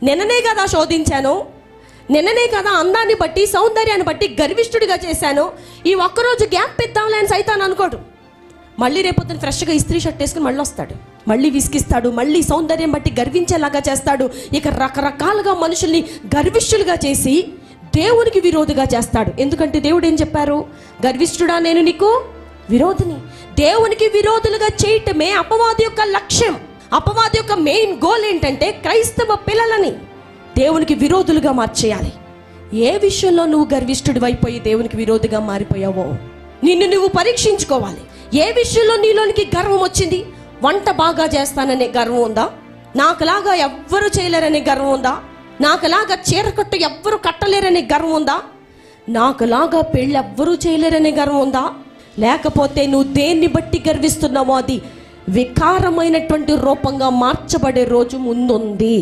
నిన్ననే కదా శోధించాను, నిన్ననే కదా అందాన్ని బట్టి సౌందర్యాన్ని బట్టి గర్విష్ఠుడిగా చేశాను, ఈ ఒక్కరోజు గ్యాప్ ఇద్దాంలే అని సైతాన్ అనుకోడు. మళ్ళీ రేపొద్దున ఫ్రెష్గా ఇస్త్రీ షర్ట్ వేసుకుని మళ్ళీ వస్తాడు, మళ్ళీ విసిగిస్తాడు, మళ్ళీ సౌందర్యం బట్టి గర్వించేలాగా చేస్తాడు. ఇక రకరకాలుగా మనుషుల్ని గర్విష్ఠులుగా చేసి దేవునికి విరోధిగా చేస్తాడు. ఎందుకంటే దేవుడు ఏం చెప్పారు? గర్విష్ఠుడా, నేను నీకు విరోధిని. దేవునికి విరోధులుగా చేయటమే అపవాది యొక్క లక్ష్యం. అపవాది యొక్క మెయిన్ గోల్ ఏంటంటే క్రైస్తవ పిల్లలని దేవునికి విరోధులుగా మార్చేయాలి. ఏ విషయంలో నువ్వు గర్విష్ఠుడి అయిపోయి దేవునికి విరోధిగా మారిపోయావో నిన్ను నువ్వు పరీక్షించుకోవాలి. ఏ విషయంలో నీలోనికి గర్వం వచ్చింది? వంట బాగా చేస్తాననే గర్వం ఉందా? నాకులాగా ఎవ్వరు చేయలేరనే గర్వం ఉందా? నాకులాగా చీర కట్టు ఎవ్వరు కట్టలేరనే గర్వం ఉందా? నాకులాగా పెళ్ళి ఎవ్వరూ చేయలేరనే గర్వం ఉందా? లేకపోతే నువ్వు దేన్ని బట్టి గర్విస్తున్నావో అది వికారమైనటువంటి రూపంగా మార్చబడే రోజు ముందుంది.